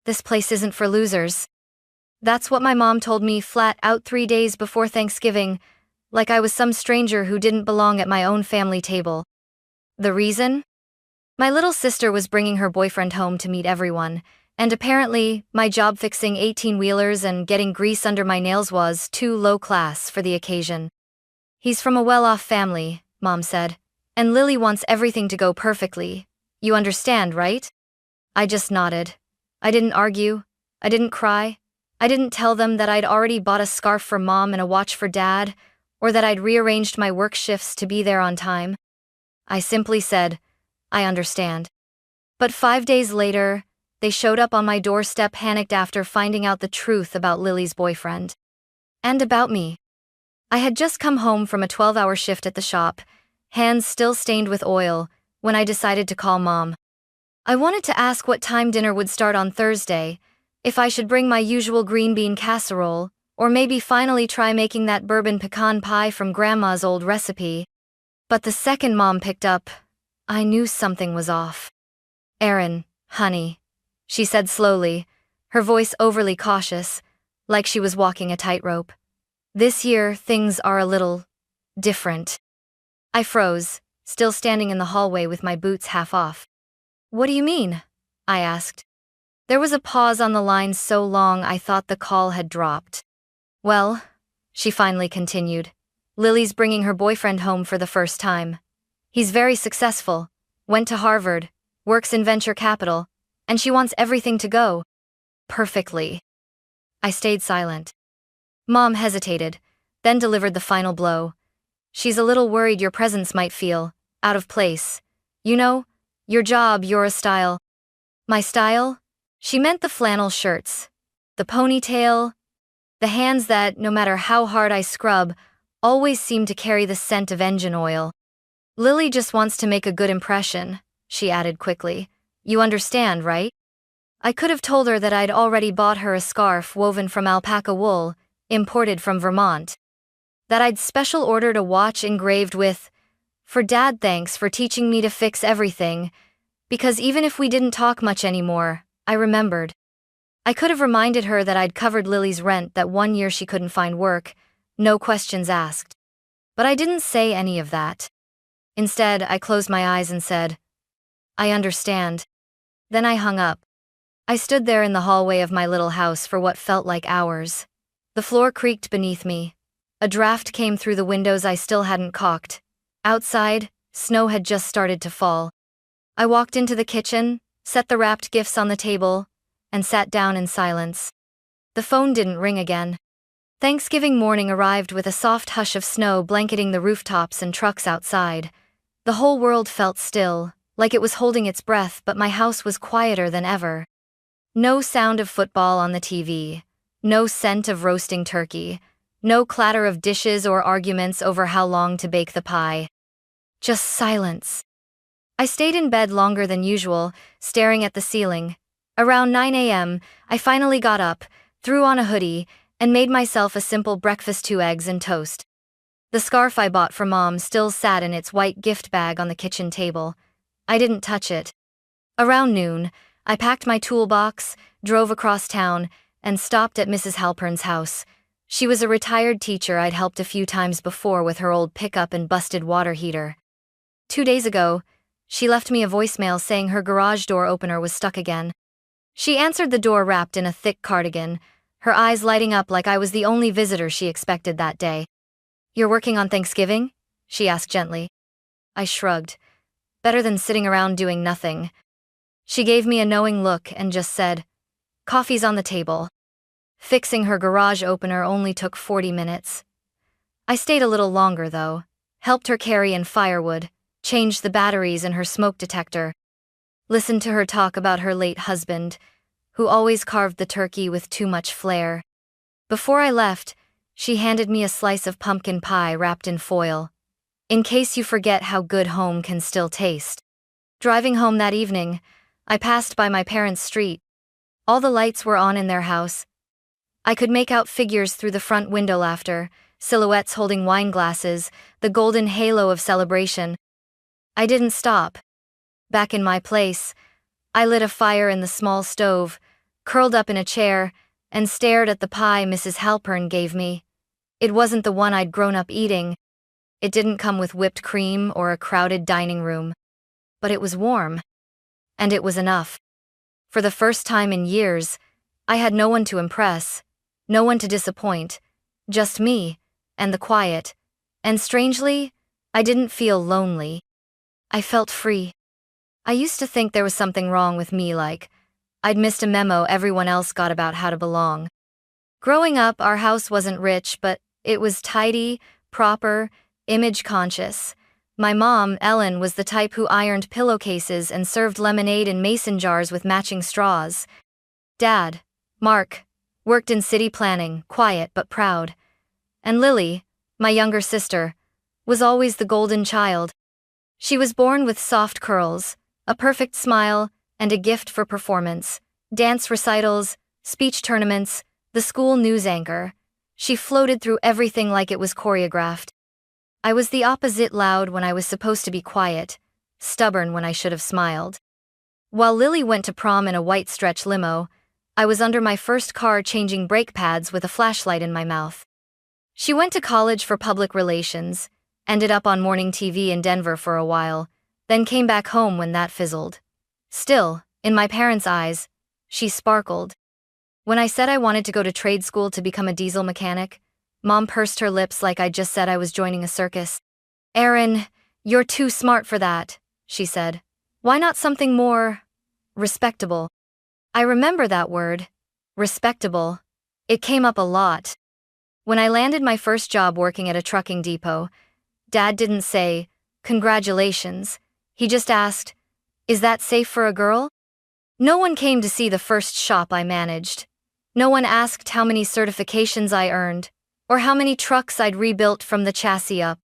This place isn't for losers. That's what my mom told me flat out 3 days before Thanksgiving, like I was some stranger who didn't belong at my own family table. The reason? My little sister was bringing her boyfriend home to meet everyone, and apparently, my job fixing 18-wheelers and getting grease under my nails was too low class for the occasion. He's from a well-off family, Mom said, and Lily wants everything to go perfectly. You understand, right? I just nodded. I didn't argue. I didn't cry. I didn't tell them that I'd already bought a scarf for Mom and a watch for Dad, or that I'd rearranged my work shifts to be there on time. I simply said, I understand. But 5 days later, they showed up on my doorstep panicked after finding out the truth about Lily's boyfriend. And about me. I had just come home from a 12-hour shift at the shop, hands still stained with oil, when I decided to call Mom. I wanted to ask what time dinner would start on Thursday, if I should bring my usual green bean casserole, or maybe finally try making that bourbon pecan pie from Grandma's old recipe. But the second Mom picked up, I knew something was off. Erin, honey, she said slowly, her voice overly cautious, like she was walking a tightrope. This year, things are a little different. I froze, still standing in the hallway with my boots half off. What do you mean? I asked. There was a pause on the line so long I thought the call had dropped. Well, she finally continued, Lily's bringing her boyfriend home for the first time. He's very successful, went to Harvard, works in venture capital, and she wants everything to go perfectly. I stayed silent. Mom hesitated, then delivered the final blow. She's a little worried your presence might feel out of place. You know, your job, your style. My style? She meant the flannel shirts, the ponytail, the hands that, no matter how hard I scrub, always seem to carry the scent of engine oil. Lily just wants to make a good impression, she added quickly. You understand, right? I could have told her that I'd already bought her a scarf woven from alpaca wool, imported from Vermont. That I'd special ordered a watch engraved with, "For Dad, thanks for teaching me to fix everything," because even if we didn't talk much anymore, I remembered. I could have reminded her that I'd covered Lily's rent that one year she couldn't find work, no questions asked. But I didn't say any of that. Instead, I closed my eyes and said, I understand. Then I hung up. I stood there in the hallway of my little house for what felt like hours. The floor creaked beneath me. A draft came through the windows I still hadn't caulked. Outside, snow had just started to fall. I walked into the kitchen, set the wrapped gifts on the table, and sat down in silence. The phone didn't ring again. Thanksgiving morning arrived with a soft hush of snow blanketing the rooftops and trucks outside. The whole world felt still, like it was holding its breath, but my house was quieter than ever. No sound of football on the TV. No scent of roasting turkey. No clatter of dishes or arguments over how long to bake the pie. Just silence. I stayed in bed longer than usual, staring at the ceiling. Around 9 a.m., I finally got up, threw on a hoodie, and made myself a simple breakfast: 2 eggs and toast. The scarf I bought for Mom still sat in its white gift bag on the kitchen table. I didn't touch it. Around noon, I packed my toolbox, drove across town, and stopped at Mrs. Halpern's house. She was a retired teacher I'd helped a few times before with her old pickup and busted water heater. 2 days ago, she left me a voicemail saying her garage door opener was stuck again. She answered the door wrapped in a thick cardigan, her eyes lighting up like I was the only visitor she expected that day. You're working on Thanksgiving? She asked gently. I shrugged. Better than sitting around doing nothing. She gave me a knowing look and just said, Coffee's on the table. Fixing her garage opener only took 40 minutes. I stayed a little longer though, helped her carry in firewood, changed the batteries in her smoke detector, listened to her talk about her late husband, who always carved the turkey with too much flair. Before I left, she handed me a slice of pumpkin pie wrapped in foil. In case you forget how good home can still taste. Driving home that evening, I passed by my parents' street. All the lights were on in their house. I could make out figures through the front window laughter, silhouettes holding wine glasses, the golden halo of celebration. I didn't stop. Back in my place, I lit a fire in the small stove, curled up in a chair, and stared at the pie Mrs. Halpern gave me. It wasn't the one I'd grown up eating. It didn't come with whipped cream or a crowded dining room. But it was warm. And it was enough. For the first time in years, I had no one to impress, no one to disappoint, just me, and the quiet. And strangely, I didn't feel lonely. I felt free. I used to think there was something wrong with me, like I'd missed a memo everyone else got about how to belong. Growing up, our house wasn't rich, but it was tidy, proper, image-conscious. My mom, Ellen, was the type who ironed pillowcases and served lemonade in mason jars with matching straws. Dad, Mark, worked in city planning, quiet but proud. And Lily, my younger sister, was always the golden child. She was born with soft curls, a perfect smile, and a gift for performance. Dance recitals, speech tournaments, the school news anchor. She floated through everything like it was choreographed. I was the opposite, loud when I was supposed to be quiet, stubborn when I should have smiled. While Lily went to prom in a white stretch limo, I was under my first car changing brake pads with a flashlight in my mouth. She went to college for public relations, ended up on morning TV in Denver for a while, then came back home when that fizzled. Still, in my parents' eyes, she sparkled. When I said I wanted to go to trade school to become a diesel mechanic, Mom pursed her lips like I'd just said I was joining a circus. "Erin, you're too smart for that," she said. "Why not something more respectable?" I remember that word, respectable. It came up a lot. When I landed my first job working at a trucking depot, Dad didn't say, "Congratulations." He just asked, "Is that safe for a girl?" No one came to see the first shop I managed. No one asked how many certifications I earned, or how many trucks I'd rebuilt from the chassis up.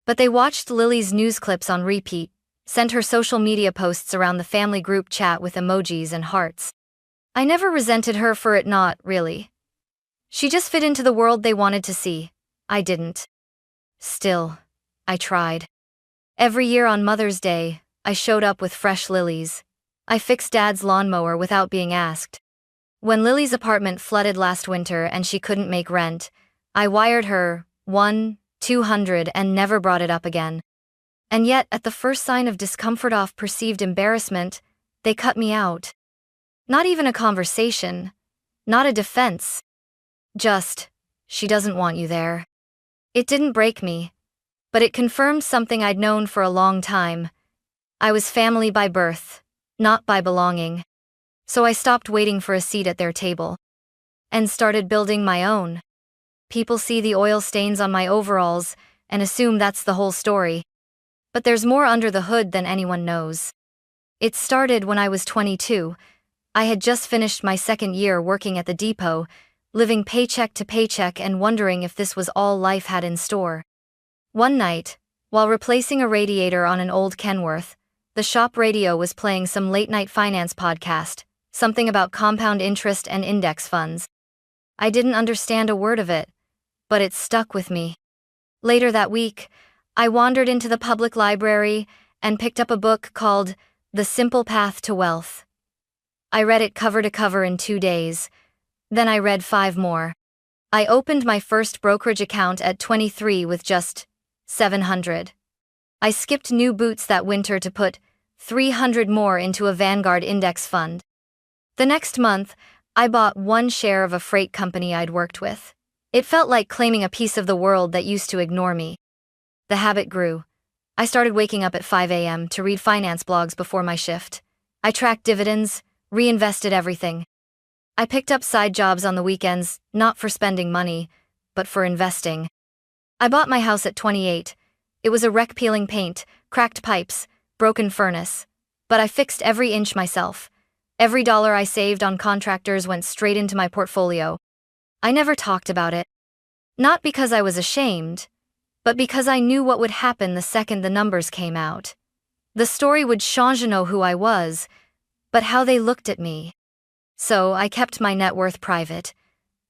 But they watched Lily's news clips on repeat, sent her social media posts around the family group chat with emojis and hearts. I never resented her for it, not really. She just fit into the world they wanted to see. I didn't. Still, I tried. Every year on Mother's Day, I showed up with fresh lilies. I fixed Dad's lawnmower without being asked. When Lily's apartment flooded last winter and she couldn't make rent, I wired her $200 and never brought it up again. And yet, at the first sign of discomfort off perceived embarrassment, they cut me out. Not even a conversation. Not a defense. Just, "She doesn't want you there." It didn't break me, but it confirmed something I'd known for a long time. I was family by birth, not by belonging. So I stopped waiting for a seat at their table and started building my own. People see the oil stains on my overalls and assume that's the whole story. But there's more under the hood than anyone knows. It started when I was 22. I had just finished my second year working at the depot, living paycheck to paycheck and wondering if this was all life had in store. One night, while replacing a radiator on an old Kenworth, the shop radio was playing some late-night finance podcast, something about compound interest and index funds. I didn't understand a word of it, but it stuck with me. Later that week, I wandered into the public library and picked up a book called The Simple Path to Wealth. I read it cover to cover in 2 days. Then I read 5 more. I opened my first brokerage account at 23 with just $700. I skipped new boots that winter to put $300 more into a Vanguard index fund. The next month, I bought 1 share of a freight company I'd worked with. It felt like claiming a piece of the world that used to ignore me. The habit grew. I started waking up at 5 a.m. to read finance blogs before my shift. I tracked dividends, reinvested everything. I picked up side jobs on the weekends, not for spending money, but for investing. I bought my house at 28. It was a wreck, peeling paint, cracked pipes, broken furnace. But I fixed every inch myself. Every dollar I saved on contractors went straight into my portfolio. I never talked about it. Not because I was ashamed, but because I knew what would happen the second the numbers came out. The story would change who I was, but how they looked at me. So I kept my net worth private.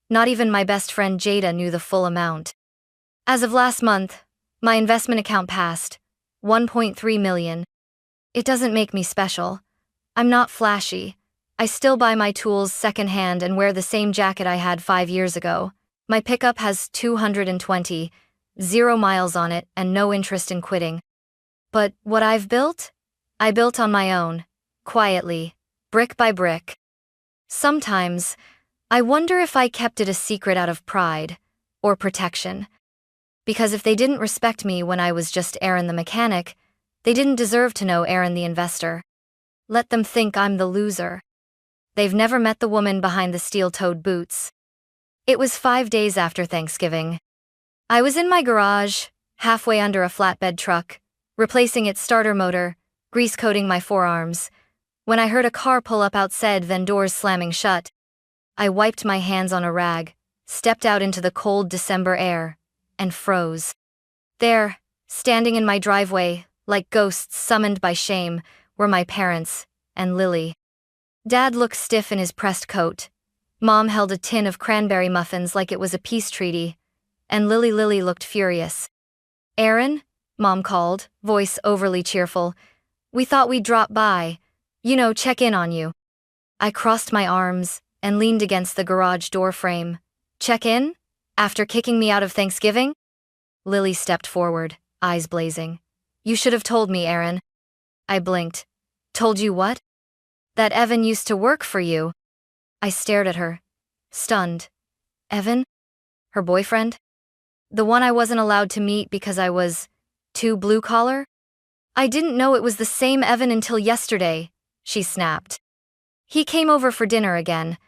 Not even my best friend Jada knew the full amount. As of last month, my investment account passed $1.3 million. It doesn't make me special. I'm not flashy. I still buy my tools secondhand and wear the same jacket I had 5 years ago. My pickup has 220, 0 miles on it and no interest in quitting. But what I've built? I built on my own, quietly, brick by brick. Sometimes, I wonder if I kept it a secret out of pride or protection. Because if they didn't respect me when I was just Erin the mechanic, they didn't deserve to know Erin the investor. Let them think I'm the loser. They've never met the woman behind the steel-toed boots. It was 5 days after Thanksgiving. I was in my garage, halfway under a flatbed truck, replacing its starter motor, grease-coating my forearms, when I heard a car pull up outside, then doors slamming shut. I wiped my hands on a rag, stepped out into the cold December air, and froze. There, standing in my driveway, like ghosts summoned by shame, were my parents and Lily. Dad looked stiff in his pressed coat. Mom held a tin of cranberry muffins like it was a peace treaty, and Lily looked furious. "Erin," Mom called, voice overly cheerful. "We thought we'd drop by. Check in on you." I crossed my arms and leaned against the garage door frame. "Check in? After kicking me out of Thanksgiving?" Lily stepped forward, eyes blazing. "You should have told me, Erin." I blinked. "Told you what?" "That Evan used to work for you." I stared at her, stunned. Evan? Her boyfriend? The one I wasn't allowed to meet because I was too blue-collar? "I didn't know it was the same Evan until yesterday," she snapped. "He came over for dinner again.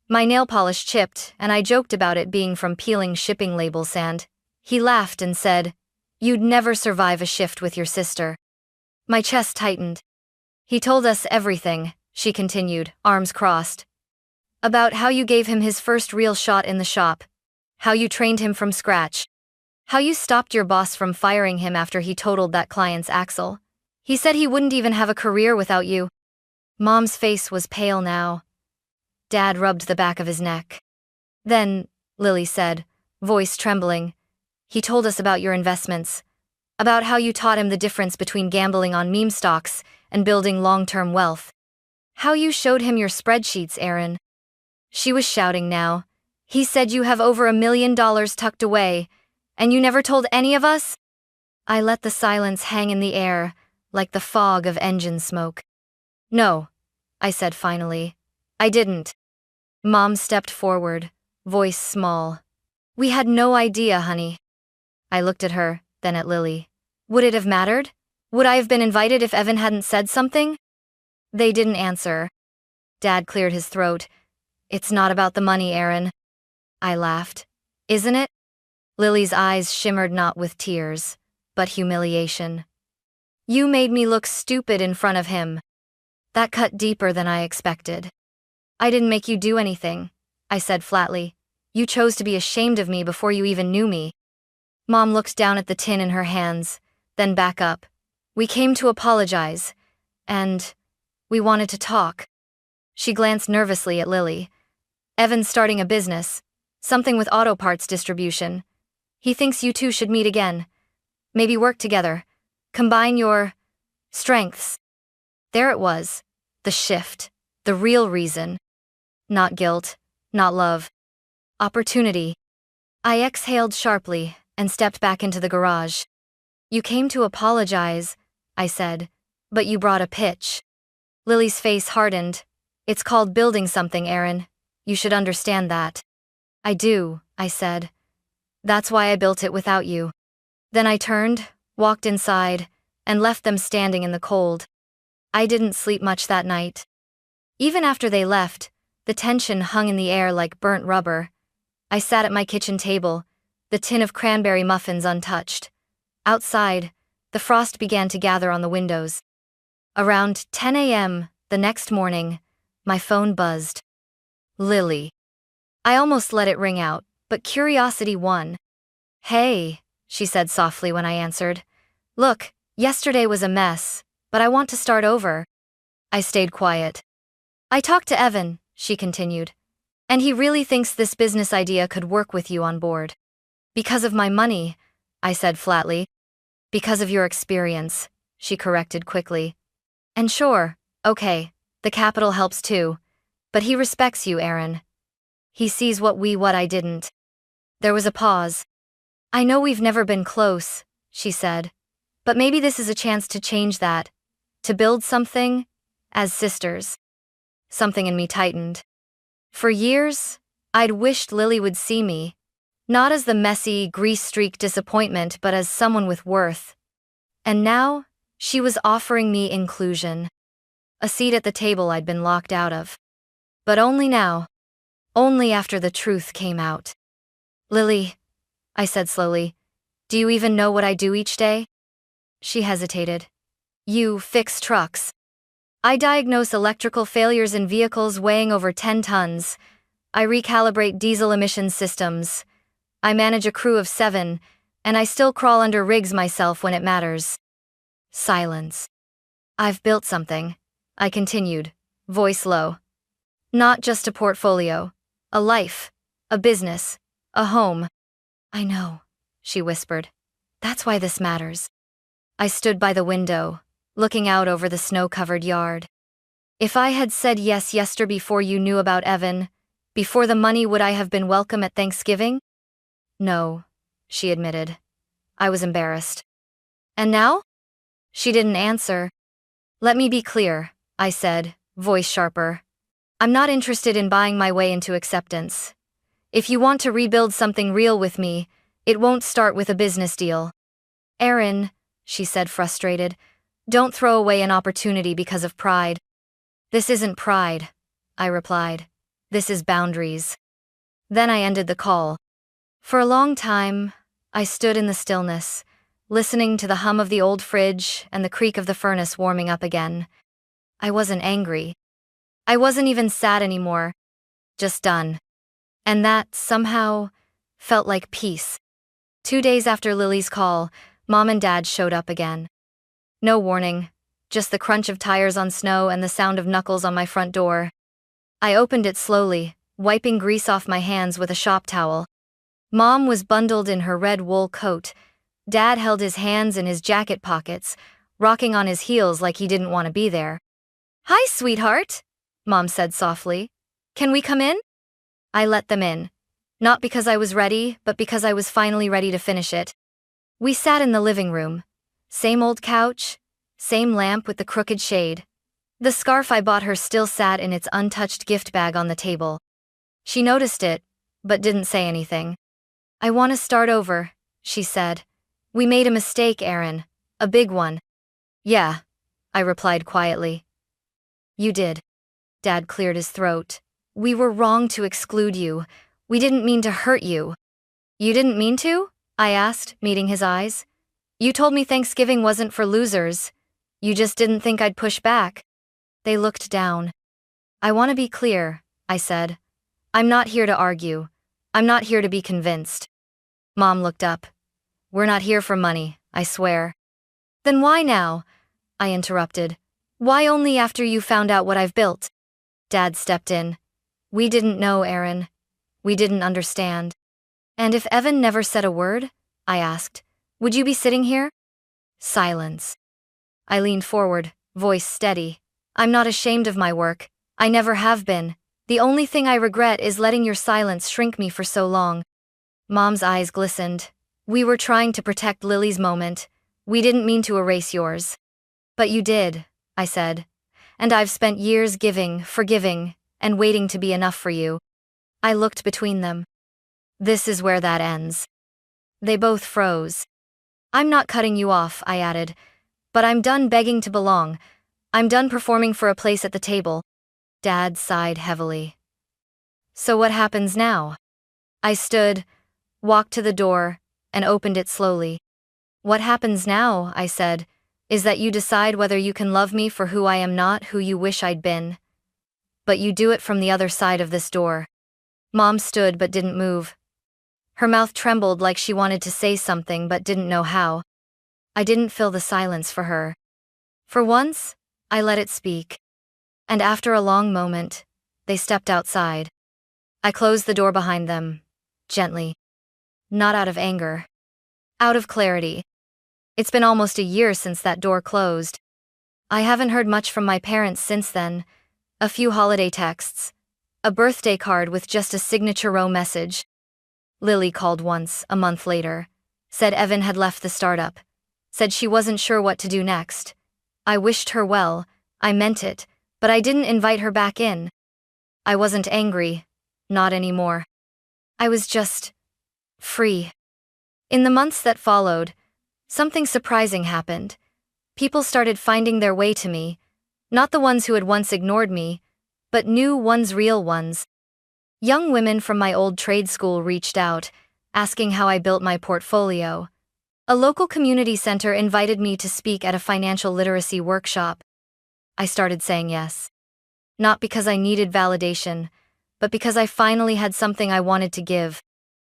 My nail polish chipped, and I joked about it being from peeling shipping label sand. He laughed and said, 'You'd never survive a shift with your sister.'" My chest tightened. "He told us everything," she continued, arms crossed. "About how you gave him his first real shot in the shop. How you trained him from scratch. How you stopped your boss from firing him after he totaled that client's axle. He said he wouldn't even have a career without you." Mom's face was pale now. Dad rubbed the back of his neck. "Then," Lily said, voice trembling, "he told us about your investments. About how you taught him the difference between gambling on meme stocks and building long-term wealth. How you showed him your spreadsheets, Erin." She was shouting now. "He said you have over $1 million tucked away, and you never told any of us?" I let the silence hang in the air, like the fog of engine smoke. "No," I said finally. "I didn't." Mom stepped forward, voice small. "We had no idea, honey." I looked at her, then at Lily. Would it have mattered? Would I have been invited if Evan hadn't said something? They didn't answer. Dad cleared his throat. "It's not about the money, Erin." I laughed. "Isn't it?" Lily's eyes shimmered not with tears, but humiliation. "You made me look stupid in front of him." That cut deeper than I expected. "I didn't make you do anything," I said flatly. "You chose to be ashamed of me before you even knew me." Mom looked down at the tin in her hands, then back up. "We came to apologize, and we wanted to talk." She glanced nervously at Lily. "Evan's starting a business, something with auto parts distribution. He thinks you two should meet again. Maybe work together. Combine your strengths." There it was, the shift, the real reason. Not guilt, not love. Opportunity. I exhaled sharply and stepped back into the garage. "You came to apologize," I said, "but you brought a pitch." Lily's face hardened. "It's called building something, Erin. You should understand that." "I do," I said. "That's why I built it without you." Then I turned, walked inside, and left them standing in the cold. I didn't sleep much that night. Even after they left, the tension hung in the air like burnt rubber. I sat at my kitchen table, the tin of cranberry muffins untouched. Outside, the frost began to gather on the windows. Around 10 a.m. the next morning, my phone buzzed. Lily. I almost let it ring out, but curiosity won. "Hey," she said softly when I answered. "Look, yesterday was a mess, but I want to start over." I stayed quiet. "I talked to Evan," she continued, "and he really thinks this business idea could work with you on board." "Because of my money," I said flatly. "Because of your experience," she corrected quickly. "And sure, okay, the capital helps too. But he respects you, Erin. He sees what I didn't. There was a pause. I know we've never been close, she said. But maybe this is a chance to change that. To build something, as sisters. Something in me tightened. For years, I'd wished Lily would see me. Not as the messy, grease-streaked disappointment, but as someone with worth. And now, she was offering me inclusion. A seat at the table I'd been locked out of. But only now. Only after the truth came out. Lily, I said slowly, do you even know what I do each day? She hesitated. You fix trucks. I diagnose electrical failures in vehicles weighing over 10 tons. I recalibrate diesel emission systems. I manage a crew of 7, and I still crawl under rigs myself when it matters. Silence. I've built something, I continued, voice low. Not just a portfolio. A life. A business. A home. I know, she whispered. That's why this matters. I stood by the window, looking out over the snow-covered yard. If I had said yes yesterday before you knew about Evan, before the money, would I have been welcome at Thanksgiving? No, she admitted. I was embarrassed. And now? She didn't answer. Let me be clear, I said, voice sharper. I'm not interested in buying my way into acceptance. If you want to rebuild something real with me, it won't start with a business deal. Erin, she said, frustrated, don't throw away an opportunity because of pride. This isn't pride, I replied. This is boundaries. Then I ended the call. For a long time, I stood in the stillness, listening to the hum of the old fridge and the creak of the furnace warming up again. I wasn't angry. I wasn't even sad anymore. Just done. And that, somehow, felt like peace. 2 days after Lily's call, Mom and Dad showed up again. No warning, just the crunch of tires on snow and the sound of knuckles on my front door. I opened it slowly, wiping grease off my hands with a shop towel. Mom was bundled in her red wool coat. Dad held his hands in his jacket pockets, rocking on his heels like he didn't want to be there. Hi, sweetheart, Mom said softly. Can we come in? I let them in. Not because I was ready, but because I was finally ready to finish it. We sat in the living room. Same old couch, same lamp with the crooked shade. The scarf I bought her still sat in its untouched gift bag on the table. She noticed it, but didn't say anything. I want to start over, she said. We made a mistake, Erin. A big one. Yeah, I replied quietly. You did. Dad cleared his throat. We were wrong to exclude you. We didn't mean to hurt you. You didn't mean to? I asked, meeting his eyes. You told me Thanksgiving wasn't for losers. You just didn't think I'd push back. They looked down. I want to be clear, I said. I'm not here to argue. I'm not here to be convinced. Mom looked up. We're not here for money, I swear. Then why now? I interrupted. Why only after you found out what I've built? Dad stepped in. We didn't know, Erin. We didn't understand. And if Evan never said a word, I asked, would you be sitting here? Silence. I leaned forward, voice steady. I'm not ashamed of my work. I never have been. The only thing I regret is letting your silence shrink me for so long. Mom's eyes glistened. We were trying to protect Lily's moment. We didn't mean to erase yours. But you did, I said. And I've spent years giving, forgiving, and waiting to be enough for you. I looked between them. This is where that ends. They both froze. I'm not cutting you off, I added. But I'm done begging to belong. I'm done performing for a place at the table. Dad sighed heavily. So what happens now? I stood, walked to the door, and opened it slowly. What happens now, I said, is that you decide whether you can love me for who I am, not who you wish I'd been. But you do it from the other side of this door. Mom stood but didn't move. Her mouth trembled like she wanted to say something but didn't know how. I didn't fill the silence for her. For once, I let it speak. And after a long moment, they stepped outside. I closed the door behind them, gently. Not out of anger. Out of clarity. It's been almost a year since that door closed. I haven't heard much from my parents since then. A few holiday texts, A birthday card with just a signature row message. Lily called once, a month later. Said Evan had left the startup. Said she wasn't sure what to do next. I wished her well, I meant it, but I didn't invite her back in. I wasn't angry. Not anymore. I was just free. In the months that followed, something surprising happened. People started finding their way to me, not the ones who had once ignored me, but new ones, real ones. Young women from my old trade school reached out, asking how I built my portfolio. A local community center invited me to speak at a financial literacy workshop. I started saying yes. Not because I needed validation, but because I finally had something I wanted to give.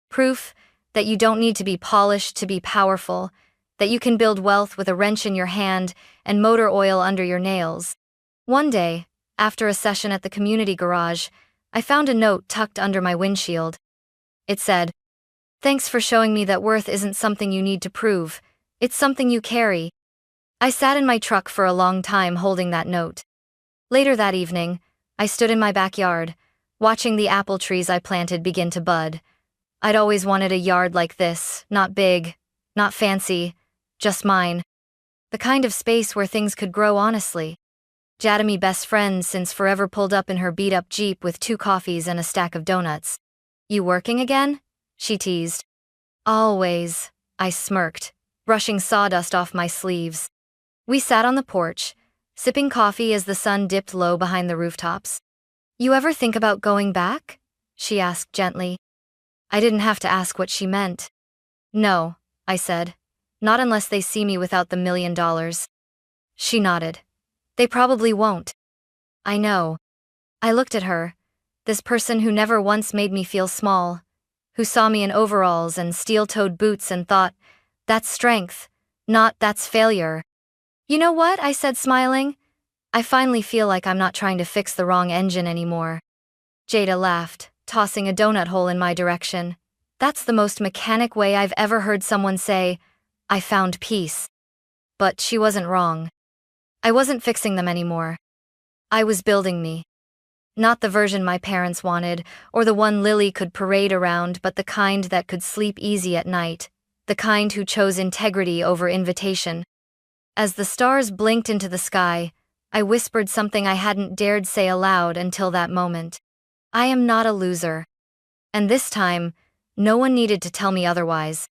Proof that you don't need to be polished to be powerful, that you can build wealth with a wrench in your hand and motor oil under your nails. One day, after a session at the community garage, I found a note tucked under my windshield. It said, "Thanks for showing me that worth isn't something you need to prove, it's something you carry." I sat in my truck for a long time holding that note. Later that evening, I stood in my backyard, watching the apple trees I planted begin to bud. I'd always wanted a yard like this, not big, not fancy, just mine. The kind of space where things could grow honestly. Jadamy best friend since forever pulled up in her beat-up Jeep with 2 coffees and a stack of donuts. "You working again?" she teased. "Always," I smirked, brushing sawdust off my sleeves. We sat on the porch, sipping coffee as the sun dipped low behind the rooftops. "You ever think about going back?" she asked gently. I didn't have to ask what she meant. "No," I said. "Not unless they see me without the $1 million. She nodded. "They probably won't." I know. I looked at her, this person who never once made me feel small, who saw me in overalls and steel-toed boots and thought, "That's strength, not that's failure." "You know what?" I said, smiling. "I finally feel like I'm not trying to fix the wrong engine anymore." Jada laughed, tossing a donut hole in my direction. That's the most mechanic way I've ever heard someone say, "I found peace." But she wasn't wrong. I wasn't fixing them anymore. I was building me. Not the version my parents wanted, or the one Lily could parade around, but the kind that could sleep easy at night, the kind who chose integrity over invitation. As the stars blinked into the sky, I whispered something I hadn't dared say aloud until that moment. I am not a loser. And this time, no one needed to tell me otherwise.